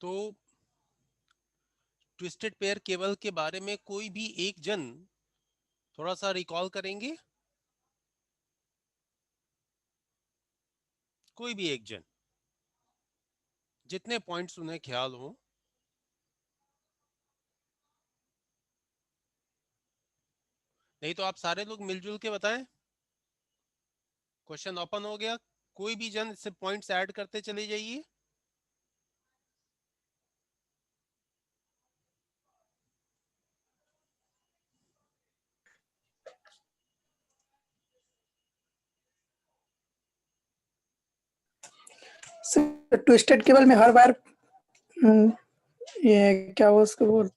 तो twisted pair cable के बारे में कोई भी एक जन थोड़ा सा रिकॉल करेंगे? कोई भी एक जन, जितने पॉइंट्स उन्हें ख्याल हो। नहीं तो आप सारे लोग मिलजुल के बताएं। क्वेश्चन ओपन हो गया, कोई भी जन इससे पॉइंट्स ऐड करते चले जाइए। ट्विस्टेड केबल में हर बार ये क्या वो उसको बोल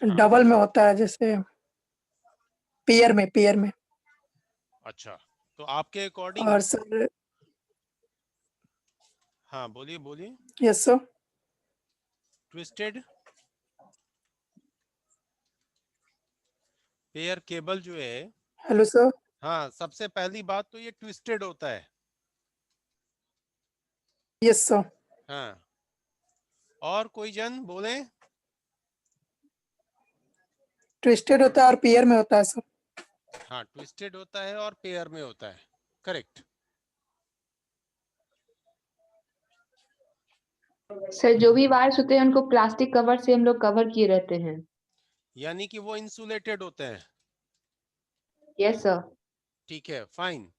डबल में होता है, जैसे पेयर में। अच्छा, तो आपके अकॉर्डिंग। और सर हाँ बोलिए बोलिए। Yes sir. Twisted pair cable जो है, हेलो सर। हाँ सबसे पहली बात तो ये ट्विस्टेड होता है। Yes sir. हाँ, और कोई जन बोले? ट्विस्टेड होता है और पेयर में होता है सर। हाँ, ट्विस्टेड होता है और पेयर में होता है, करेक्ट। सर जो भी वायर्स होते हैं उनको प्लास्टिक कवर से हम लोग कवर किए रहते हैं। यानी कि वो इंसुलेटेड होते हैं। Yes sir. ठीक है, फाइन।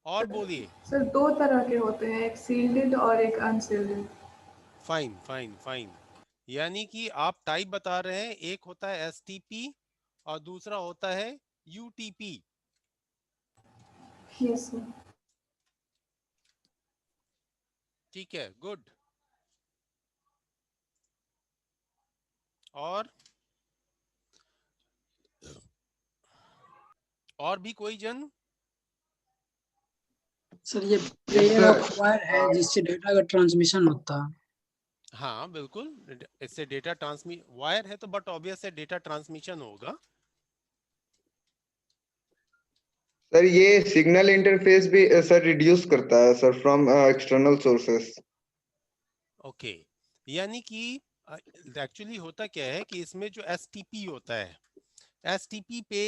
और बोलिए। सर दो तरह के होते हैं, एक सील्डेड और एक अनसील्डेड। फाइन फाइन फाइन, यानी कि आप टाइप बता रहे हैं, एक होता है एसटीपी और दूसरा होता है यूटीपी। Yes sir. ठीक है, गुड। और भी कोई जन? सर ये पेयर ऑफ वायर है जिससे डेटा का ट्रांसमिशन होता है। हाँ बिल्कुल, इससे डेटा ट्रांसमिट वायर है तो बट ऑब्वियस है डेटा ट्रांसमिशन होगा। सर ये सिग्नल इंटरफेस भी सर रिड्यूस करता है sir from external sources. Okay, यानी कि एक्चुअली होता क्या है कि इसमें जो एसटीपी होता है, एसटीपी पे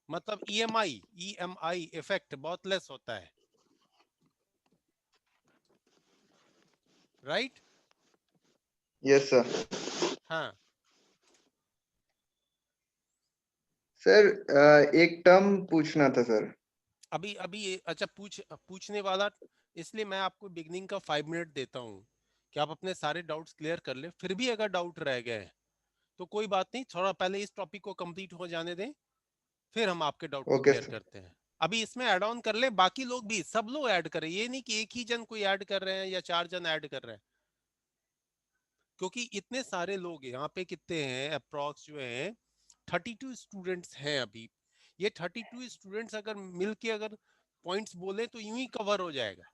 मतलब ईएमआई इफेक्ट बहुत लेस होता है, राइट? Yes sir. हाँ सर एक टर्म पूछना था सर। अभी अभी अच्छा पूछने वाला, इसलिए मैं आपको बिगनिंग का 5 मिनट देता हूँ कि आप अपने सारे डाउट्स क्लियर कर ले। फिर भी अगर डाउट रह गए तो कोई बात नहीं, थोड़ा पहले इस टॉपिक को कंप्लीट हो जाने दें, फिर हम आपके डाउट को ओके क्लियर सर। करते हैं। अभी इसमें ऐड ऑन कर ले, बाकी लोग भी, सब लोग ऐड करें, ये नहीं कि एक ही जन कोई ऐड कर रहे हैं या 4 जन ऐड कर रहे हैं, क्योंकि इतने सारे लोग यहाँ पे कितने हैं अप्रॉक्स जो हैं 32 स्टूडेंट्स हैं अभी। ये 32 स्टूडेंट्स अगर मिलके अगर पॉइंट्स बोले तो यूं ही कवर हो जाएगा।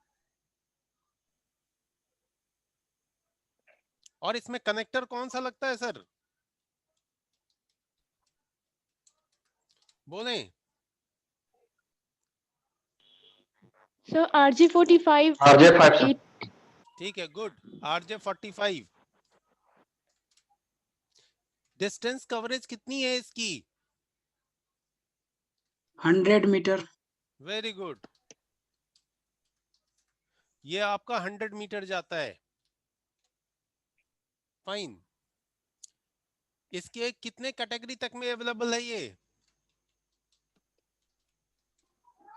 और इसमें कनेक्टर कौन सा लगता है सर, बोले? सर RJ45 RJ5 ठीक है, गुड। RJ45। डिस्टेंस कवरेज कितनी है इसकी? 100 मीटर। वेरी गुड, ये आपका 100 मीटर जाता है, फाइन। इसके कितने कैटेगरी तक में अवेलेबल है ये?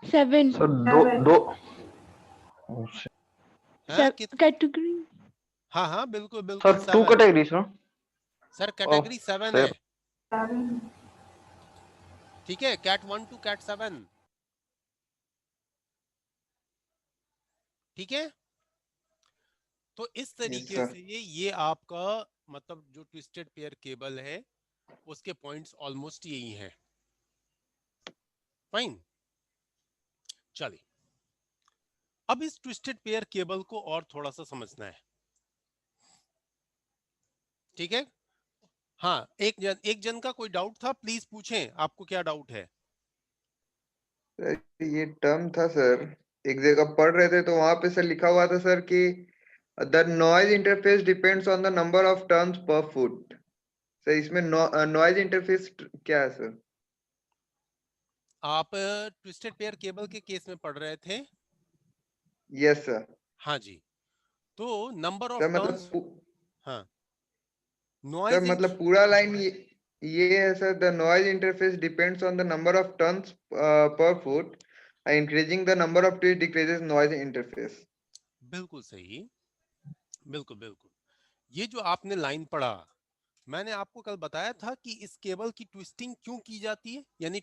7 सर दो दो हाँ कैटेगरी। हाँ हाँ बिल्कुल बिल्कुल, sir 2 7। Category sir. Sir category 7 है, सेवन। ठीक है, कैट 1 टू कैट 7, ठीक है। तो इस यस तरीके सर। से ये आपका मतलब जो ट्विस्टेड पेयर केबल है उसके पॉइंट्स ऑलमोस्ट यही हैं, फाइन। चलिए, अब इस ट्विस्टेड पेयर केबल को और थोड़ा सा समझना है, ठीक है। हाँ, एक जन का कोई डाउट था, प्लीज पूछें, आपको क्या डाउट है? सर ये टर्म था सर, एक जगह पढ़ रहे थे तो वहां पे सर लिखा हुआ था सर कि the noise interface depends on the number of turns per foot. Sir इसमें नॉइज इंटरफेस क्या है सर? आप ट्विस्टेड पेयर केबल के केस में पढ़ रहे थे? Yes sir. हाँ जी। तो नंबर ऑफ सर टर्न्स, मतलब हाँ, सर नॉइज मतलब पूरा लाइन ये है sir, the noise interface depends on the number of turns per foot, increasing the number of twist decreases noise interface. बिल्कुल सही, बिल्कुल बिल्कुल। ये जो आपने लाइन पढ़ा, मैंने आपको कल बताया था कि इस केबल की ट्विस्टिंग क्यों की जाती है, यानी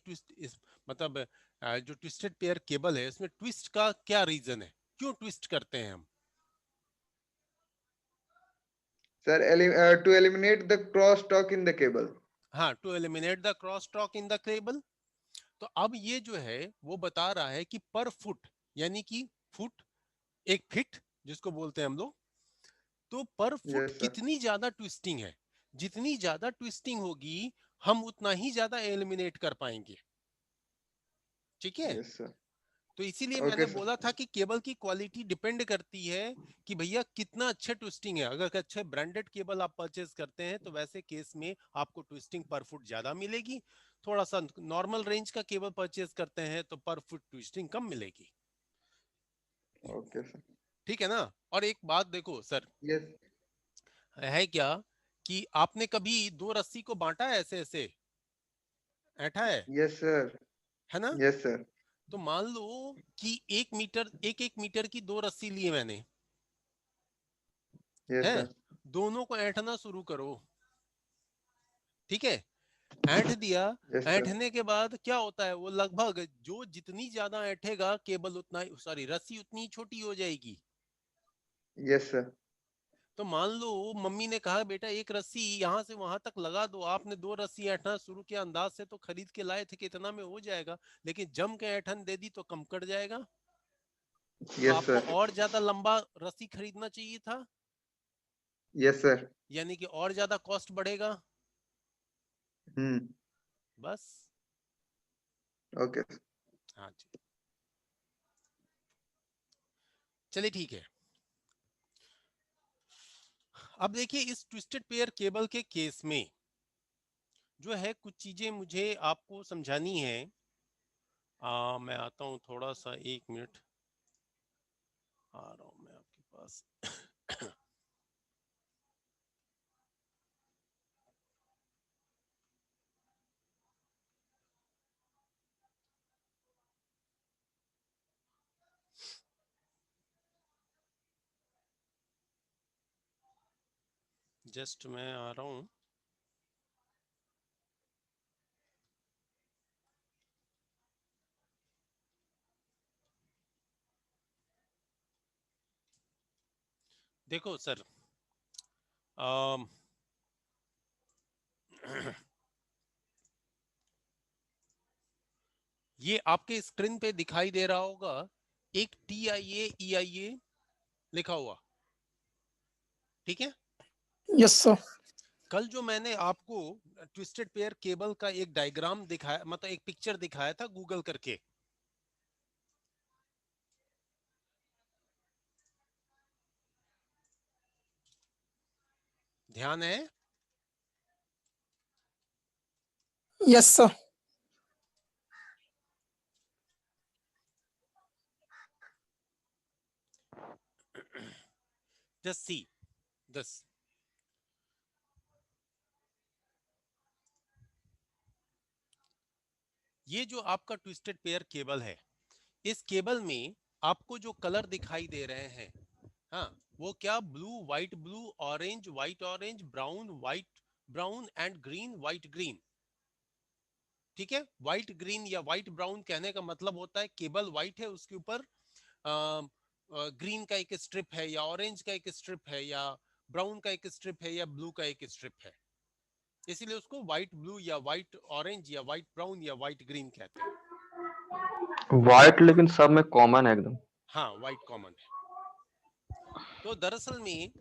मतलब जो ट्विस्टेड पेयर केबल है उसमें ट्विस्ट का क्या रीजन है, क्यों ट्विस्ट करते हैं हम? Sir to eliminate the cross talk in the cable. हाँ, to eliminate the cross talk in the cable. तो अब ये जो है वो बता रहा है कि पर फुट, यानी कि फुट एक फिट जिसको बोलते हैं हम लोग, तो पर फुट यस सर। कितनी ज्यादा ट्विस्टिंग है, जितनी ज्यादा ट्विस्टिंग होगी हम उतना ही ज्यादा एलिमिनेट कर पाएंगे। ठीक है? Yes sir. तो इसीलिए ओके मैंने सर। बोला था कि केबल की क्वालिटी डिपेंड करती है कि भैया कितना अच्छा ट्विस्टिंग है। अगर अच्छे ब्रांडेड केबल आप परचेज करते हैं तो वैसे केस में आपको ट्विस्टिंग पर फुट ज्यादा मिलेगी। थोड़ा सा नॉर्मल रेंज का केबल परचेज करते हैं तो पर फुट ट्विस्टिंग कम मिलेगी। Okay sir. ठीक है ना? और एक बात देखो सर, यस। है क्या कि आपने कभी दो रस्सी को बांटा है, ऐसे ऐसे ऐठा यस सर। है ना? Yes sir. तो मान लो कि 1 मीटर, एक मीटर की दो रस्सी ली है मैंने, यस है, सर। दोनों को ऐंठना शुरू करो। ठीक है? ऐंठ दिया। Yes sir. ऐंठने के बाद क्या होता है, वो लगभग जो जितनी ज्यादा ऐंठेगा केबल उतना ही, सॉरी, रस्सी उतनी छोटी हो जाएगी। Yes sir. तो मान लो मम्मी ने कहा बेटा एक रस्सी यहां से वहां तक लगा दो, आपने दो रस्सी ऐंठना शुरू किया, अंदाज से तो खरीद के लाए थे कि इतना में हो जाएगा, लेकिन जम के ऐंठन दे दी तो कम कट जाएगा। तो यस आपको सर। और ज्यादा लंबा रस्सी खरीदना चाहिए था, यस सर। यानी कि और ज्यादा कॉस्ट बढ़ेगा। हम्म। बस। ओके। हाँ जी, चलिए ठीक है। अब देखिए इस ट्विस्टेड पेयर केबल के केस में जो है कुछ चीजें मुझे आपको समझानी है। मैं आता हूं, थोड़ा सा 1 मिनट, आ रहा हूं मैं आपके पास। जस्ट मैं आ रहा हूं। देखो सर, अम, ये आपके स्क्रीन पे दिखाई दे रहा होगा एक TIA EIA लिखा हुआ। ठीक है? Yes sir. कल जो मैंने आपको ट्विस्टेड पेयर केबल का एक डायग्राम दिखाया, मतलब एक पिक्चर दिखाया था गूगल करके, ध्यान है? Yes sir. Just see this. ये जो आपका ट्विस्टेड पेयर केबल है, इस केबल में आपको जो कलर दिखाई दे रहे हैं, हाँ, वो क्या, blue white blue, orange white orange, brown white brown and green white green. ठीक है? व्हाइट ग्रीन या व्हाइट ब्राउन कहने का मतलब होता है केबल व्हाइट है, उसके ऊपर ग्रीन का एक स्ट्रिप है, या ऑरेंज का एक स्ट्रिप है, या ब्राउन का एक स्ट्रिप है, या ब्लू का एक स्ट्रिप है। इसीलिए उसको व्हाइट ब्लू या व्हाइट ऑरेंज या व्हाइट ब्राउन या व्हाइट ग्रीन कहते हैं। व्हाइट लेकिन सब में कॉमन है एकदम। हाँ, व्हाइट कॉमन है। तो दरअसल में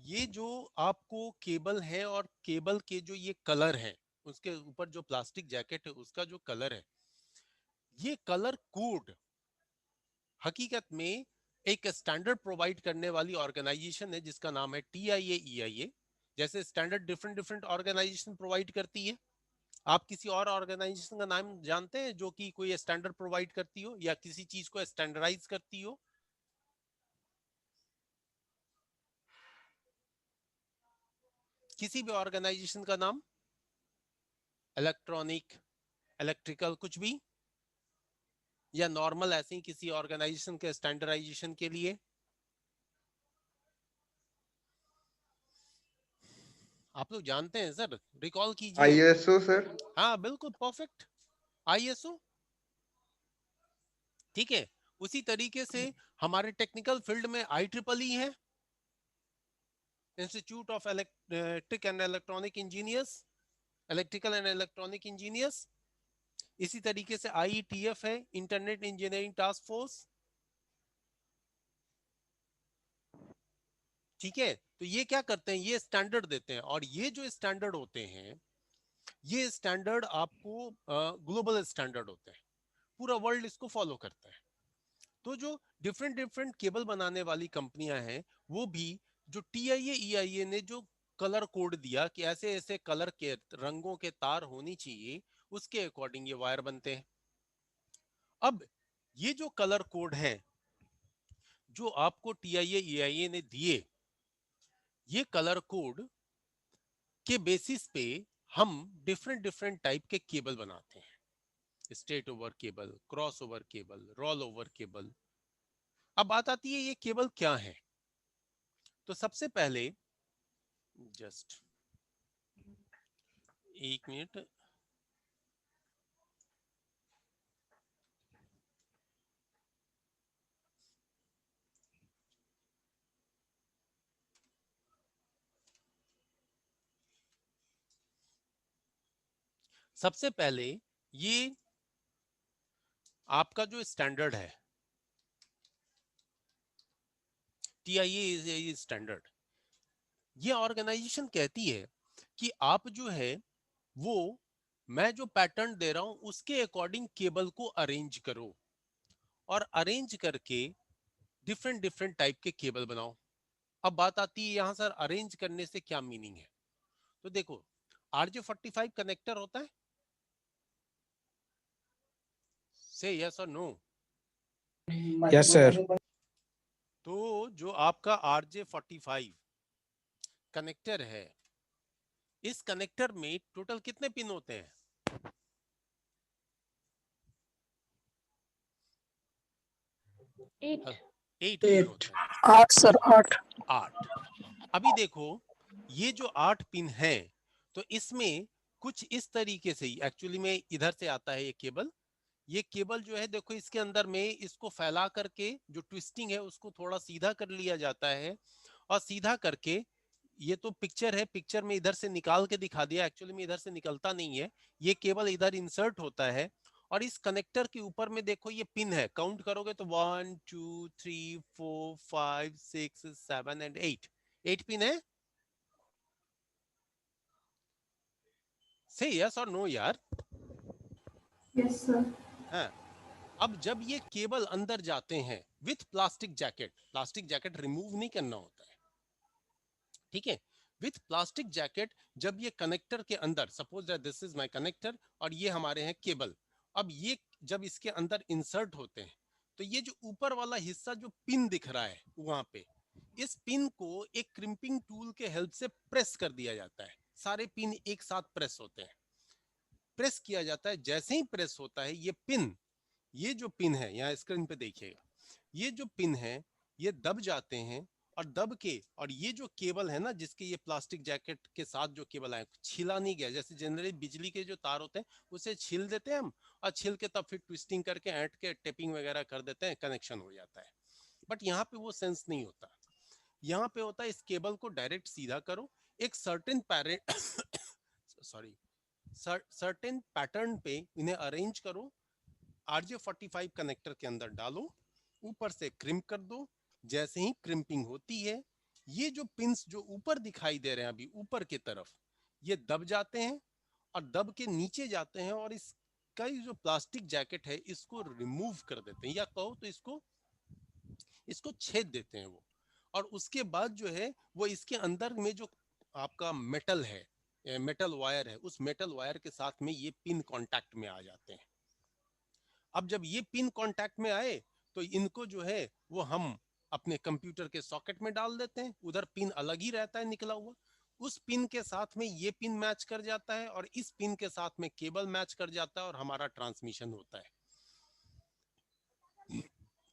ये जो आपको केबल है और केबल के जो ये कलर है, उसके ऊपर जो प्लास्टिक जैकेट है उसका जो कलर है, ये कलर कोड हकीकत में एक स्टैंडर्ड प्रोवाइड करने वाली ऑर्गेनाइजेशन है जिसका नाम है TIA EIA। जैसे standard different different organisation provide करती है। आप किसी और ऑर्गेनाइजेशन का नाम जानते हैं जो कि कोई स्टैंडर्ड प्रोवाइड करती हो या किसी चीज को स्टैंडर्डाइज करती हो? किसी भी ऑर्गेनाइजेशन का नाम, इलेक्ट्रॉनिक, इलेक्ट्रिकल, कुछ भी, या नॉर्मल ऐसे ही किसी ऑर्गेनाइजेशन के स्टैंडर्डाइजेशन के लिए? आप लोग जानते हैं सर, रिकॉल कीजिए। ISO sir. हाँ बिल्कुल परफेक्ट, ISO। ठीक है, उसी तरीके से हमारे टेक्निकल फील्ड में IEEE है, institute of electric and electronic engineers, electrical and electronic engineers. इसी तरीके से IETF है, इंटरनेट इंजीनियरिंग टास्क फोर्स। ठीक है, तो ये क्या करते हैं, ये स्टैंडर्ड देते हैं, और ये जो स्टैंडर्ड होते हैं ये स्टैंडर्ड आपको ग्लोबल स्टैंडर्ड होते हैं, पूरा वर्ल्ड इसको फॉलो करता है। तो जो डिफरेंट डिफरेंट केबल बनाने वाली कंपनियां हैं वो भी जो TIA EIA ने जो कलर कोड दिया कि ऐसे ऐसे कलर के रंगों के तार होनी चाहिए, उसके अकॉर्डिंग ये वायर बनते हैं। अब ये जो कलर कोड है जो आपको TIA EIA ने दिए, ये कलर कोड के बेसिस पे हम डिफरेंट डिफरेंट टाइप के केबल बनाते हैं, straight over cable, cross over cable, role over cable. अब बात आती है ये केबल क्या है। तो सबसे पहले जस्ट एक मिनट, सबसे पहले ये आपका जो स्टैंडर्ड है TIA स्टैंडर्ड, ये ऑर्गेनाइजेशन कहती है कि आप जो है वो, मैं जो पैटर्न दे रहा हूं उसके अकॉर्डिंग केबल को अरेंज करो, और अरेंज करके डिफरेंट डिफरेंट टाइप के केबल बनाओ। अब बात आती है यहां सर अरेंज करने से क्या मीनिंग है। तो देखो, RJ45 कनेक्टर होता है, से यस और नो? Yes sir. तो जो आपका RJ45 कनेक्टर है, इस कनेक्टर में टोटल कितने पिन होते हैं? 8. 8 पिन होते हैं। 8 सर, 8। 8। अभी देखो ये जो 8 पिन है, तो इसमें कुछ इस तरीके से ही एक्चुअली में इधर से आता है ये केबल। ये केबल जो है देखो इसके अंदर में इसको फैला करके जो ट्विस्टिंग है उसको थोड़ा सीधा कर लिया जाता है, और सीधा करके ये तो पिक्चर है, पिक्चर में इधर से निकाल के दिखा दिया, एक्चुअली में इधर से निकलता नहीं है, ये केबल इधर इंसर्ट होता है। और इस कनेक्टर के ऊपर में देखो ये पिन है, काउंट करोगे तो 1 2 3 4 5 6 7 एंड 8 पिन है। से यस और नो यार? Yes sir. हाँ। अब जब ये केबल अंदर जाते हैं with plastic jacket, plastic jacket remove नहीं करना होता है, ठीक है, विथ प्लास्टिक जैकेट, जब ये कनेक्टर के अंदर, suppose that this is my connector और ये हमारे हैं केबल, अब ये जब इसके अंदर इंसर्ट होते हैं तो ये जो ऊपर वाला हिस्सा जो पिन दिख रहा है वहां पे, इस पिन को एक क्रिम्पिंग टूल के हेल्प से प्रेस कर दिया जाता है। सारे पिन एक साथ प्रेस होते हैं, प्रेस किया जाता है। जैसे ही प्रेस होता है ये पिन, ये जो पिन है यहाँ स्क्रीन पे देखिएगा, ये जो पिन है ये दब जाते हैं, और दब के, और ये जो केबल है ना जिसके ये प्लास्टिक जैकेट के साथ जो केबल आए, छिला नहीं गया, जैसे जनरली बिजली के जो तार होते हैं उसे छिल देते हैं हम, और छिल के तब फिर ट्विस्टिंग करके ऐंठ के टेपिंग वगैरह कर देते हैं, कनेक्शन हो जाता है। बट यहाँ पे वो सेंस नहीं होता, यहाँ पे होता है इस केबल को डायरेक्ट सीधा करो, एक सर्टेन सॉरी सर्टेन पैटर्न पे इन्हें अरेंज करो, RJ45 कनेक्टर के अंदर डालो, ऊपर से क्रिम्प कर दो। जैसे ही क्रिम्पिंग होती है ये जो पिंस जो ऊपर दिखाई दे रहे हैं अभी ऊपर की तरफ, ये दब जाते हैं और दब के नीचे जाते हैं, और इस का ये जो प्लास्टिक जैकेट है इसको रिमूव कर देते हैं, या कहो तो इसको छेद देते हैं वो, और उसके बाद जो है वो इसके अंदर में जो आपका मेटल है, मेटल वायर है, उस मेटल वायर के साथ में ये पिन कांटेक्ट में आ जाते हैं। अब जब ये पिन कांटेक्ट में आए तो इनको जो है वो हम अपने कंप्यूटर के सॉकेट में डाल देते हैं, उधर पिन अलग ही रहता है निकला हुआ, उस पिन के साथ में ये पिन मैच कर जाता है और इस पिन के साथ में केबल मैच कर जाता है और हमारा ट्रांसमिशन होता है।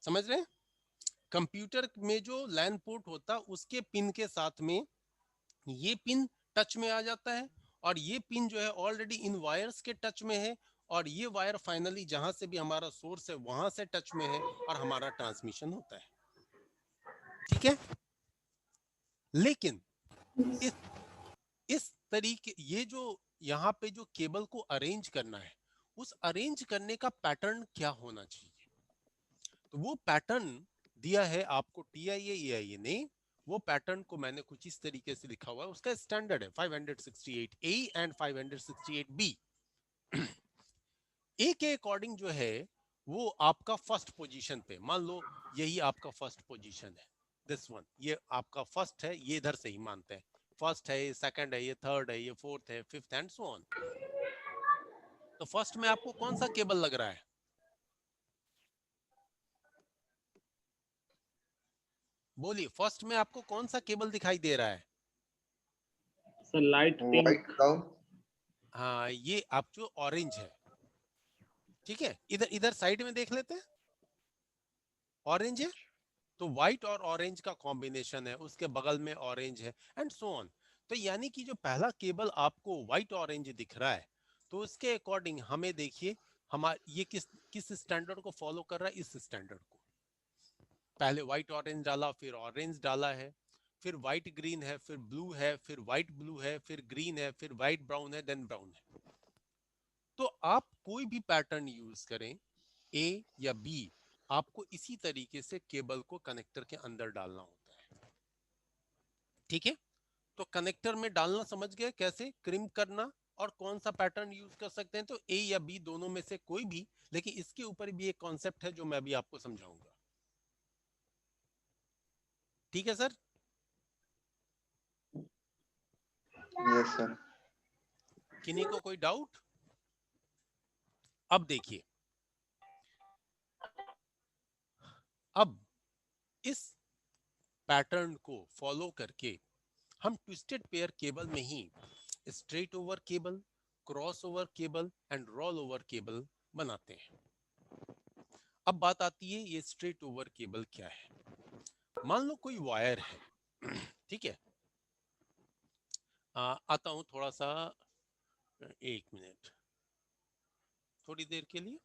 समझ रहे हैं? कंप्यूटर में जो लैन पोर्ट होता है उसके पिन के साथ में ये पिन टच में आ जाता है, और ये पिन जो है ऑलरेडी इन वायर्स के टच में है, और ये वायर फाइनली जहां से भी हमारा सोर्स है वहां से टच में है और हमारा ट्रांसमिशन होता है। ठीक है, लेकिन इस तरीके ये जो यहाँ पे जो केबल को अरेंज करना है, उस अरेंज करने का पैटर्न क्या होना चाहिए? तो वो पैटर्न दिया है आपको TIA EIA ने, वो पैटर्न को मैंने कुछ इस तरीके से लिखा हुआ है, उसका स्टैंडर्ड है 568A एंड 568B। ए के अकॉर्डिंग जो है वो आपका फर्स्ट पोजीशन पे, मान लो यही आपका फर्स्ट पोजीशन है, दिस वन, ये आपका फर्स्ट है, ये इधर से ही मानते हैं फर्स्ट है, ये सेकंड है, ये थर्ड है, ये फोर्थ है, फिफ्थ एंड सो ऑन। तो फर्स्ट में आपको कौन सा केबल लग रहा है? बोलिए, फर्स्ट में आपको कौन सा केबल दिखाई दे रहा है? Sir light white pink. Brown. हाँ, ये आप जो ऑरेंज है, ठीक है, इधर इधर साइड में देख लेते हैं, ऑरेंज है, तो व्हाइट और ऑरेंज का कॉम्बिनेशन है, उसके बगल में ऑरेंज है एंड सो ऑन। तो यानी कि जो पहला केबल आपको व्हाइट ऑरेंज दिख रहा है, तो उसके अकॉर्डिंग हमें देखिए हमारा ये किस स्टैंडर्ड को फॉलो कर रहा है, इस स्टैंडर्ड को। पहले व्हाइट ऑरेंज डाला, फिर ऑरेंज डाला है, फिर व्हाइट ग्रीन है, फिर ब्लू है, फिर व्हाइट ब्लू है, फिर ग्रीन है, फिर व्हाइट ब्राउन है, देन ब्राउन है। तो आप कोई भी पैटर्न यूज करें, ए या बी, आपको इसी तरीके से केबल को कनेक्टर के अंदर डालना होता है। ठीक है, तो कनेक्टर में डालना समझ गए कैसे क्रिम्प करना और कौन सा पैटर्न यूज कर सकते हैं, तो ए या बी दोनों में से कोई भी, लेकिन इसके ऊपर भी एक कॉन्सेप्ट है जो मैं भी आपको समझाऊंगा। ठीक है सर? Yes sir. किन्हीं को कोई डाउट? अब देखिए, अब इस पैटर्न को फॉलो करके हम ट्विस्टेड पेयर केबल में ही straight over cable, cross over cable and roll over cable बनाते हैं। अब बात आती है ये स्ट्रेट ओवर केबल क्या है। मान लो कोई वायर है, ठीक है, आता हूं थोड़ा सा, एक मिनट, थोड़ी देर के लिए।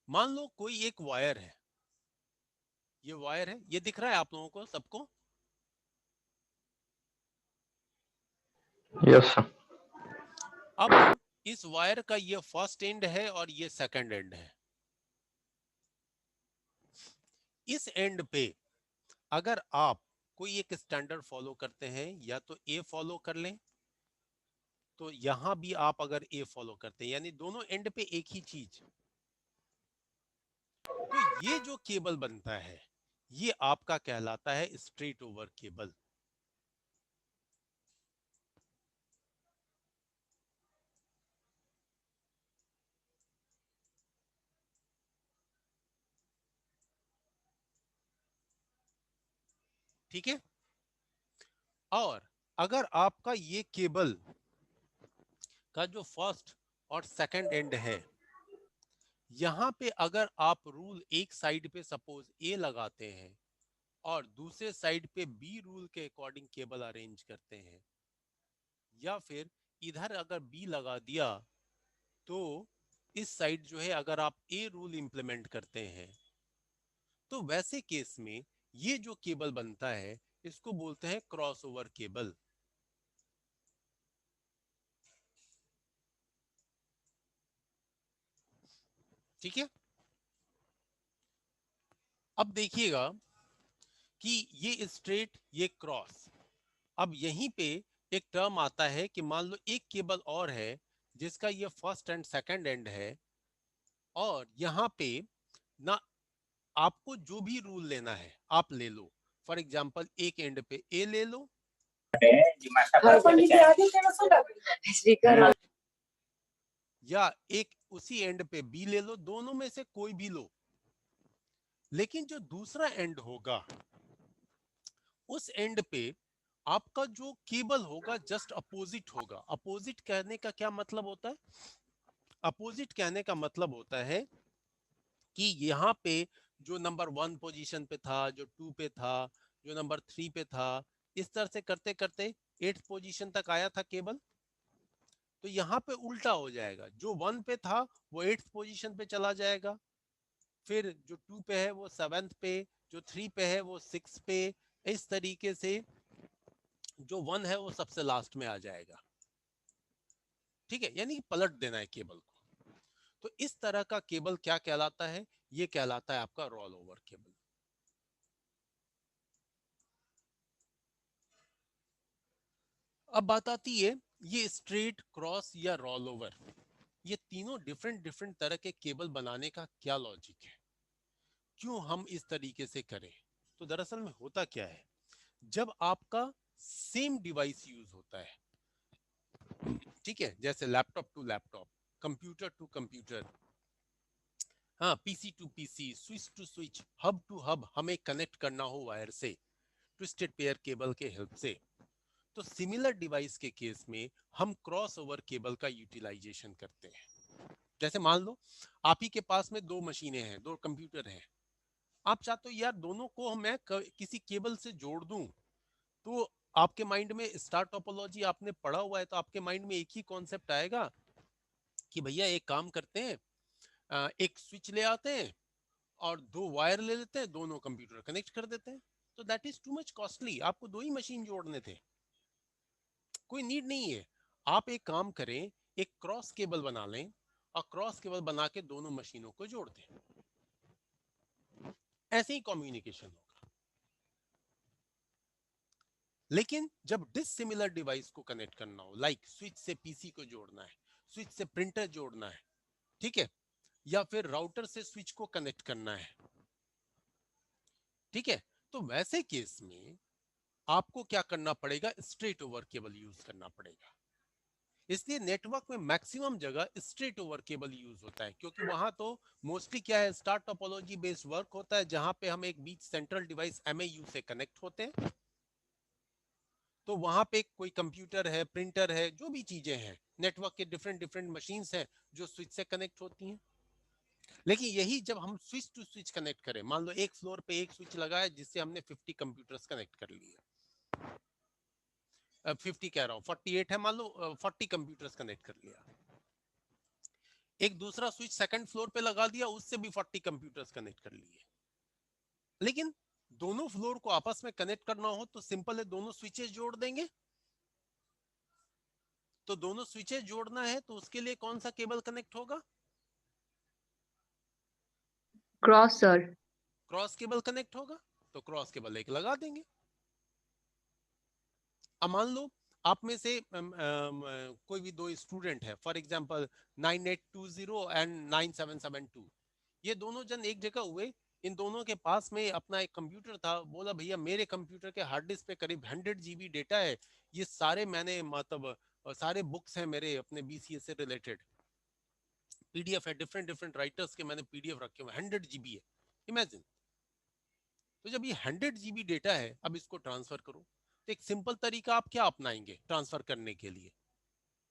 मान लो कोई एक वायर है, ये वायर है, ये दिख रहा है आप लोगों को सबको? Yes sir. अब इस वायर का ये फर्स्ट एंड है और ये सेकंड एंड है। इस एंड पे अगर आप कोई एक स्टैंडर्ड फॉलो करते हैं, या तो ए फॉलो कर लें, तो यहां भी आप अगर ए फॉलो करते हैं, यानी दोनों एंड पे एक ही चीज, तो ये जो केबल बनता है ये आपका कहलाता है स्ट्रेट ओवर केबल। ठीक है, और अगर आपका ये केबल का जो फर्स्ट और सेकंड एंड है, यहां पे अगर आप रूल एक साइड पे सपोज ए लगाते हैं और दूसरे साइड पे बी रूल के अकॉर्डिंग केबल अरेंज करते हैं, या फिर इधर अगर बी लगा दिया, तो इस साइड जो है अगर आप ए रूल इंप्लीमेंट करते हैं, तो वैसे केस में ये जो केबल बनता है इसको बोलते हैं क्रॉसओवर केबल। ठीक है, अब देखिएगा कि ये स्ट्रेट ये क्रॉस, अब यहीं पे एक टर्म आता है कि मान लो एक केबल और है जिसका ये फर्स्ट एंड सेकंड एंड है, और यहाँ पे ना आपको जो भी रूल लेना है आप ले लो। फॉर एग्जांपल एक एंड पे ए ले लो, या एक उसी एंड पे बी ले लो, दोनों में से कोई भी लो। लेकिन जो दूसरा एंड होगा उस एंड पे आपका जो केबल होगा जस्ट अपोजिट होगा। अपोजिट कहने का क्या मतलब होता है? अपोजिट कहने का मतलब होता है कि यहाँ पे जो नंबर 1 पोजीशन पे था, जो 2 पे था, जो नंबर 3 पे था, इस तरह से करते करते 8th पोजीशन तक आया था केबल, तो यहाँ पे उल्टा हो जाएगा। जो 1 पे था वो 8th पोजीशन पे चला जाएगा, फिर जो 2 पे है वो 7th पे, जो 3 पे है वो 6 पे, इस तरीके से जो 1 है वो सबसे लास्ट में आ जाएगा। ठीक है, यानी पलट देना है केबल को। तो इस तरह का केबल क्या कहलाता है? ये कहलाता है आपका रोल ओवर केबल। अब बात आती है ये स्ट्रेट, क्रॉस या रोल ओवर, ये तीनों डिफरेंट तरह के केबल बनाने का क्या लॉजिक है, क्यों हम इस तरीके से करें? तो दरअसल में होता क्या है, जब आपका सेम डिवाइस यूज होता है, ठीक है, जैसे laptop to laptop, computer to computer, हाँ, PC to PC, switch to switch, hub to hub, हमें कनेक्ट करना हो वायर से, ट्विस्टेड पेयर केबल के हेल्प से, तो सिमिलर डिवाइस के केस में हम क्रॉस ओवर केबल का यूटिलाइजेशन करते हैं। जैसे मान लो आप ही के पास में 2 मशीनें हैं, 2 कंप्यूटर हैं, आप चाहते हो यार दोनों को मैं किसी केबल से जोड़ दूं, तो आपके माइंड में स्टार टोपोलॉजी आपने पढ़ा हुआ है, तो आपके माइंड में एक ही कॉन्सेप्ट आएगा कि भैया एक काम करते हैं, एक स्विच ले आते हैं और 2 वायर ले लेते हैं, दोनों कंप्यूटर कनेक्ट कर देते हैं। तो that is too much costly, आपको 2 ही मशीन जोड़ने थे, कोई नीड नहीं है। आप एक काम करें, एक क्रॉस केबल बना लें और क्रॉस केबल बना के दोनों मशीनों को जोड़ दें, ऐसे ही कम्युनिकेशन होगा। लेकिन जब डिसिमिलर डिवाइस को कनेक्ट करना हो, लाइक स्विच से पीसी को जोड़ना है, स्विच से प्रिंटर जोड़ना है, ठीक है, या फिर राउटर से स्विच को कनेक्ट करना है, ठीक है, तो वैसे केस में आपको क्या करना पड़ेगा? स्ट्रेट ओवर केबल यूज करना पड़ेगा। इसलिए नेटवर्क में मैक्सिमम जगह स्ट्रेट ओवर केबल यूज होता है, क्योंकि वहां तो मोस्टली क्या है, स्टार टोपोलॉजी बेस्ड वर्क होता है, जहां पे हम एक बीच सेंट्रल डिवाइस एमएयू से कनेक्ट होते हैं। तो वहां पे कोई कंप्यूटर है, प्रिंटर है, जो भी चीजें हैं, नेटवर्क के डिफरेंट मशीन्स हैं जो स्विच से कनेक्ट होती हैं। लेकिन यही जब हम स्विच टू स्विच कनेक्ट करें, मान लो एक फ्लोर पे एक स्विच लगा है जिससे हमने 50 कंप्यूटर्स कनेक्ट कर लिए, 50 कह रहा हूँ, 48 है, मान लो 40 कंप्यूटर्स कनेक्ट कर लिया, एक दूसरा स्विच सेकंड फ्लोर पे लगा दिया, उससे भी 40 कंप्यूटर्स कनेक्ट कर लिए। लेकिन दोनों फ्लोर को आपस में कनेक्ट करना हो तो सिंपल है, दोनों स्विचेस जोड़ देंगे। तो दोनों स्विचेस जोड़ना है तो उसके लिए कौन सा केबल कनेक्ट होगा? Cross sir. Cross cable connect होगा, तो क्रॉस केबल एक लगा देंगे। अब मान लो आप में से कोई भी 2 स्टूडेंट है, फॉर एग्जांपल 9820 एंड 9772, ये दोनों जन एक जगह हुए, इन दोनों के पास में अपना एक कंप्यूटर था, बोला भैया मेरे कंप्यूटर के हार्ड डिस्क पे करीब 100 GB डेटा है, ये सारे मैंने मतलब सारे बुक्स हैं मेरे अपने बीसीए से रिलेटेड, पीडीएफ है, डिफरेंट राइटर्स के मैंने पीडीएफ रखे हुए, 100 GB है, इमेजिन। तो जब ये 100 GB डेटा है, अब इसको ट्रांसफर करो, तो एक सिंपल तरीका आप क्या अपनाएंगे ट्रांसफर करने के लिए,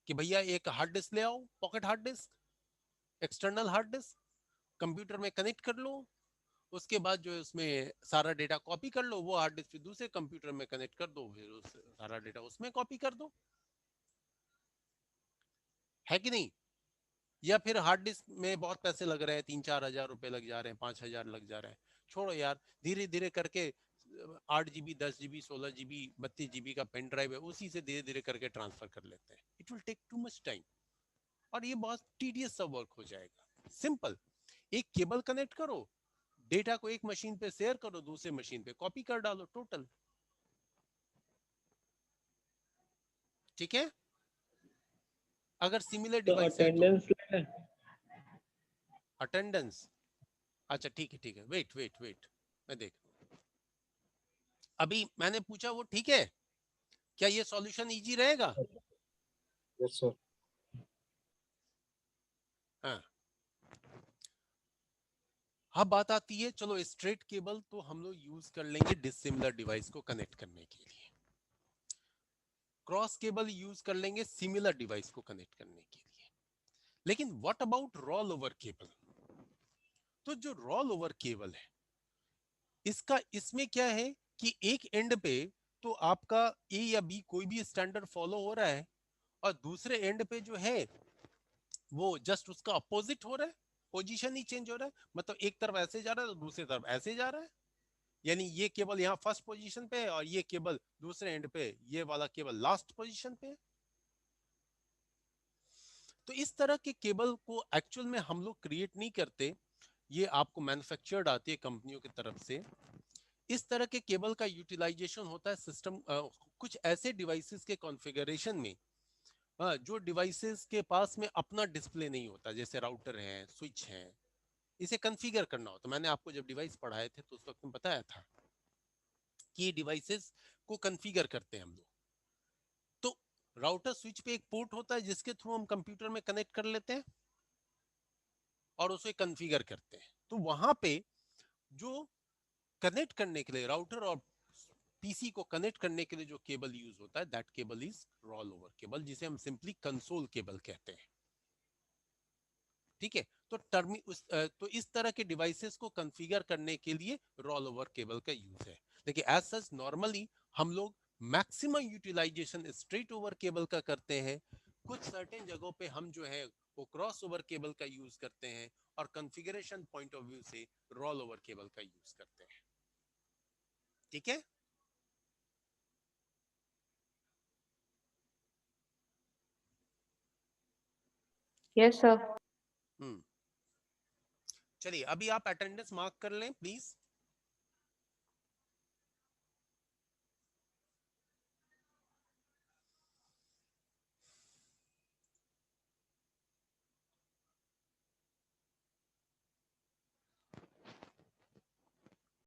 कि भैया एक हार्ड डिस्क ले आओ, pocket hard disk, external hard disk, computer में कनेक्ट कर लो, उसके बाद जो है उसमें सारा डेटा कॉपी कर लो, वो हार्ड डिस्क फिर दूसरे कंप्यूटर में कनेक्ट कर दो, फिर उस सारा डेटा उसमें कॉपी कर दो, है कि नहीं? या फिर हार्ड डिस्क में बहुत पैसे लग रहे हैं, 3-4 हजार रुपए लग जा रहे हैं, 5 हजार लग जा रहे हैं, छोड़ो यार, धीरे धीरे करके 8 GB, 10 GB, 16 GB, 32 GB का पेन ड्राइव है, उसी से धीरे धीरे करके ट्रांसफर कर लेते हैं। It will take too much time और ये बहुत टीडियस सा वर्क हो जाएगा। सिंपल, एक केबल कनेक्ट करो, डेटा को एक मशीन पे शेयर करो, दूसरे मशीन पे कॉपी कर डालो, टोटल। ठीक है, अगर सिमिलर तो डिवाइस है तो। अटेंडेंस लेना है। अटेंडेंस, अच्छा ठीक है ठीक है, वेट वेट वेट, मैं देख, अभी मैंने पूछा वो ठीक है, क्या ये सॉल्यूशन इजी रहेगा? Yes sir. हाँ, अब बात आती है, चलो स्ट्रेट केबल तो हम लोग यूज कर लेंगे डिसिमिलर डिवाइस को कनेक्ट करने के लिए, क्रॉस केबल यूज कर लेंगे सिमिलर डिवाइस को कनेक्ट करने के लिए, लेकिन what about role over cable? तो जो रोल ओवर केबल है, इसका इसमें क्या है कि एक एंड पे तो आपका ए या बी कोई भी स्टैंडर्ड फॉलो हो रहा है, और दूसरे एंड पे जो है वो जस्ट उसका अपोजिट हो रहा है, पोजीशन ही चेंज हो रहा है, मतलब एक तरफ ऐसे जा रहा है तो दूसरी तरफ ऐसे जा रहा है, यानी ये केबल यहाँ फर्स्ट पोजीशन पे है और ये केबल दूसरे एंड पे, ये वाला केबल लास्ट पोजीशन पे है। तो इस तरह के केबल को एक्चुअल में हम लोग क्रिएट नहीं करते, ये आपको मैन्युफैक्चर्ड आती है कंपनियों की तरफ से। इस तरह के केबल का यूटिलाइजेशन होता है सिस्टम कुछ ऐसे डिवाइसेस के कॉन्फ़िगरेशन में, जो डिवाइसेस के पास में अपना डिस्प्ले नहीं होता, जैसे राउटर है, स्विच है, इसे कॉन्फ़िगर करना होता। मैंने आपको जब डिवाइस पढ़ाए थे तो उस वक्त में बताया था कि ये डिवाइसेस को कॉन्फ़िगर करते हैं हम लोग। तो राउटर स्विच पे एक पोर्ट होता है जिसके थ्रू हम कंप्यूटर में कनेक्ट कर लेते हैं और उसे कॉन्फ़िगर करते हैं। तो वहां पे जो कनेक्ट करने के लिए, राउटर और पीसी को कनेक्ट करने के लिए जो केबल यूज होता है, that cable is role over cable, जिसे हम सिंपली कंसोल केबल कहते हैं। ठीक है, तो इस तरह के डिवाइसेस को कॉन्फ़िगर करने के लिए रोल ओवर केबल का यूज है। देखिए एज सच नॉर्मली हम लोग maximum utilisation straight over cable का करते हैं, कुछ सर्टेन जगहों पे हम जो है वो क्रॉस ओवर केबल का यूज करते हैं, और कॉन्फ़िगरेशन पॉइंट ऑफ व्यू से रोल ओवर केबल का यूज करते हैं। ठीक है, यस सर। चलिए अभी आप अटेंडेंस मार्क कर लें प्लीज।